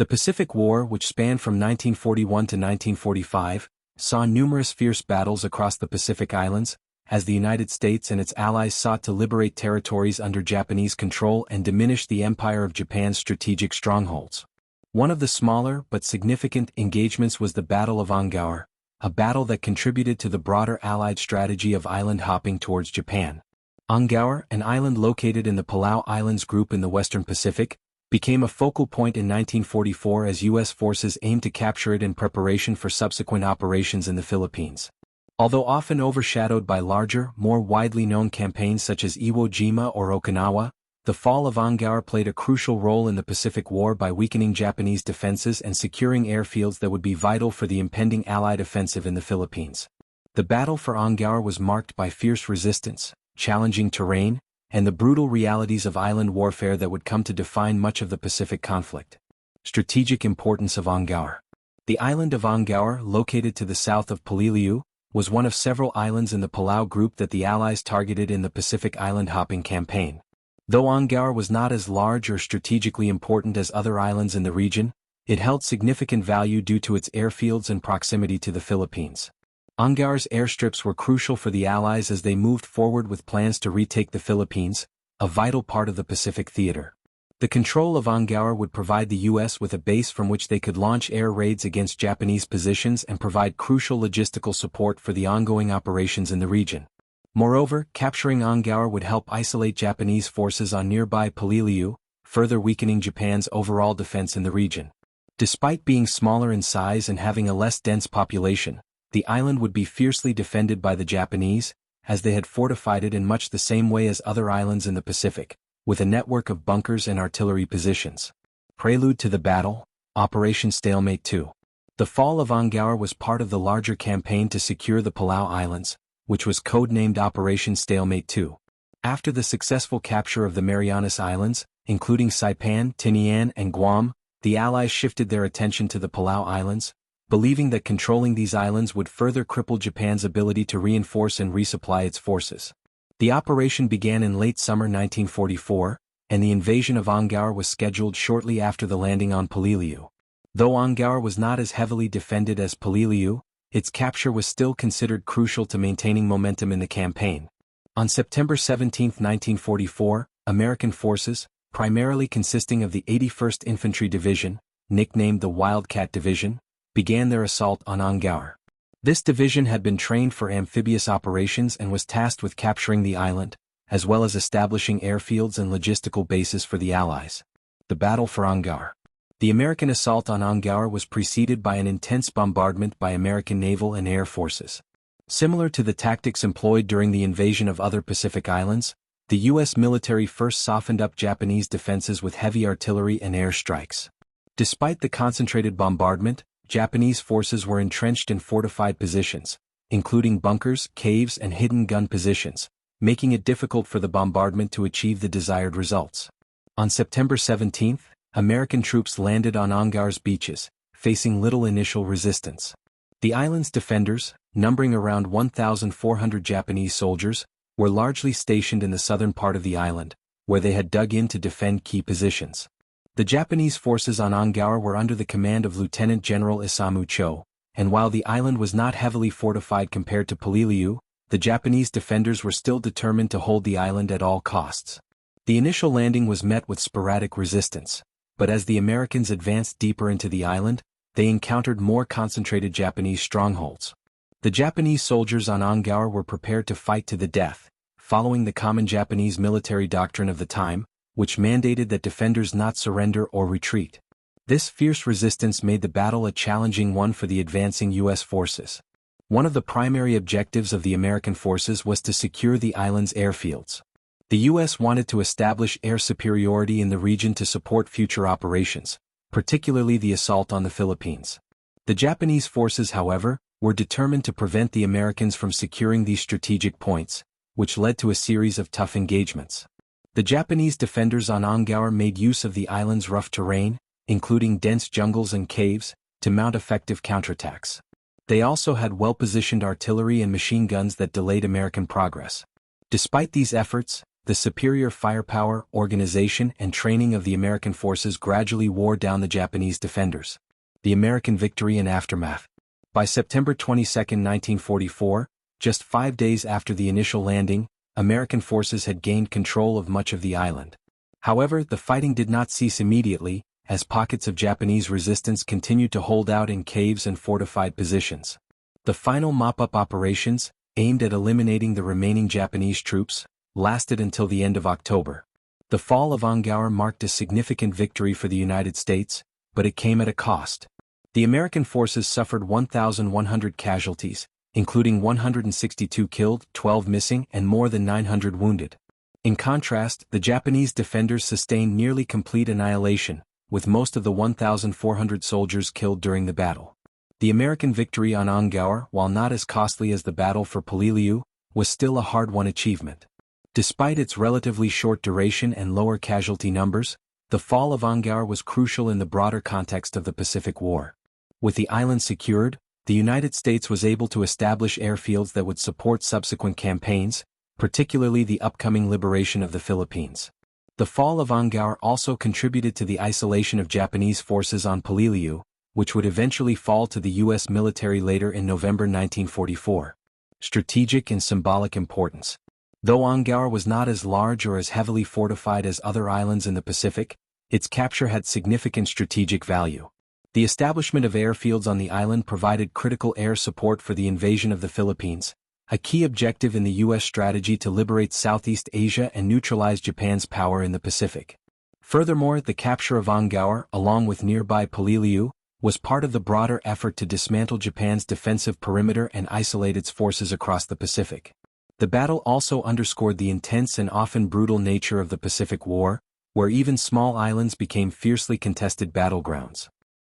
The Pacific War, which spanned from 1941 to 1945, saw numerous fierce battles across the Pacific Islands, as the United States and its allies sought to liberate territories under Japanese control and diminish the Empire of Japan's strategic strongholds. One of the smaller but significant engagements was the Battle of Angaur, a battle that contributed to the broader Allied strategy of island hopping towards Japan. Angaur, an island located in the Palau Islands group in the Western Pacific, became a focal point in 1944 as U.S. forces aimed to capture it in preparation for subsequent operations in the Philippines. Although often overshadowed by larger, more widely known campaigns such as Iwo Jima or Okinawa, the fall of Angaur played a crucial role in the Pacific War by weakening Japanese defenses and securing airfields that would be vital for the impending Allied offensive in the Philippines. The battle for Angaur was marked by fierce resistance, challenging terrain, and the brutal realities of island warfare that would come to define much of the Pacific conflict. Strategic importance of Angaur. The island of Angaur, located to the south of Peleliu, was one of several islands in the Palau group that the Allies targeted in the Pacific island hopping campaign. Though Angaur was not as large or strategically important as other islands in the region, it held significant value due to its airfields and proximity to the Philippines. Angaur's airstrips were crucial for the Allies as they moved forward with plans to retake the Philippines, a vital part of the Pacific theater. The control of Angaur would provide the U.S. with a base from which they could launch air raids against Japanese positions and provide crucial logistical support for the ongoing operations in the region. Moreover, capturing Angaur would help isolate Japanese forces on nearby Peleliu, further weakening Japan's overall defense in the region. Despite being smaller in size and having a less dense population, the island would be fiercely defended by the Japanese, as they had fortified it in much the same way as other islands in the Pacific, with a network of bunkers and artillery positions. Prelude to the battle, Operation Stalemate 2. The fall of Angaur was part of the larger campaign to secure the Palau Islands, which was codenamed Operation Stalemate 2. After the successful capture of the Marianas Islands, including Saipan, Tinian, and Guam, the Allies shifted their attention to the Palau Islands, believing that controlling these islands would further cripple Japan's ability to reinforce and resupply its forces. The operation began in late summer 1944, and the invasion of Angaur was scheduled shortly after the landing on Peleliu. Though Angaur was not as heavily defended as Peleliu, its capture was still considered crucial to maintaining momentum in the campaign. On September 17, 1944, American forces, primarily consisting of the 81st Infantry Division, nicknamed the Wildcat Division, began their assault on Angaur. This division had been trained for amphibious operations and was tasked with capturing the island, as well as establishing airfields and logistical bases for the Allies. The Battle for Angaur. The American assault on Angaur was preceded by an intense bombardment by American naval and air forces. Similar to the tactics employed during the invasion of other Pacific islands, the U.S. military first softened up Japanese defenses with heavy artillery and air strikes. Despite the concentrated bombardment, Japanese forces were entrenched in fortified positions, including bunkers, caves, and hidden gun positions, making it difficult for the bombardment to achieve the desired results. On September 17, American troops landed on Angaur's beaches, facing little initial resistance. The island's defenders, numbering around 1,400 Japanese soldiers, were largely stationed in the southern part of the island, where they had dug in to defend key positions. The Japanese forces on Angaur were under the command of Lieutenant General Isamu Cho, and while the island was not heavily fortified compared to Peleliu, the Japanese defenders were still determined to hold the island at all costs. The initial landing was met with sporadic resistance, but as the Americans advanced deeper into the island, they encountered more concentrated Japanese strongholds. The Japanese soldiers on Angaur were prepared to fight to the death, following the common Japanese military doctrine of the time, which mandated that defenders not surrender or retreat. This fierce resistance made the battle a challenging one for the advancing U.S. forces. One of the primary objectives of the American forces was to secure the island's airfields. The U.S. wanted to establish air superiority in the region to support future operations, particularly the assault on the Philippines. The Japanese forces, however, were determined to prevent the Americans from securing these strategic points, which led to a series of tough engagements. The Japanese defenders on Angaur made use of the island's rough terrain, including dense jungles and caves, to mount effective counterattacks. They also had well-positioned artillery and machine guns that delayed American progress. Despite these efforts, the superior firepower, organization, and training of the American forces gradually wore down the Japanese defenders. The American victory and aftermath. By September 22, 1944, just 5 days after the initial landing, American forces had gained control of much of the island. However, the fighting did not cease immediately, as pockets of Japanese resistance continued to hold out in caves and fortified positions. The final mop-up operations, aimed at eliminating the remaining Japanese troops, lasted until the end of October. The fall of Angaur marked a significant victory for the United States, but it came at a cost. The American forces suffered 1,100 casualties, including 162 killed, 12 missing, and more than 900 wounded. In contrast, the Japanese defenders sustained nearly complete annihilation, with most of the 1,400 soldiers killed during the battle. The American victory on Angaur, while not as costly as the battle for Peleliu, was still a hard-won achievement. Despite its relatively short duration and lower casualty numbers, the fall of Angaur was crucial in the broader context of the Pacific War. With the island secured, the United States was able to establish airfields that would support subsequent campaigns, particularly the upcoming liberation of the Philippines. The fall of Angaur also contributed to the isolation of Japanese forces on Peleliu, which would eventually fall to the U.S. military later in November 1944. Strategic and symbolic importance. Though Angaur was not as large or as heavily fortified as other islands in the Pacific, its capture had significant strategic value. The establishment of airfields on the island provided critical air support for the invasion of the Philippines, a key objective in the U.S. strategy to liberate Southeast Asia and neutralize Japan's power in the Pacific. Furthermore, the capture of Angaur, along with nearby Peleliu, was part of the broader effort to dismantle Japan's defensive perimeter and isolate its forces across the Pacific. The battle also underscored the intense and often brutal nature of the Pacific War, where even small islands became fiercely contested battlegrounds.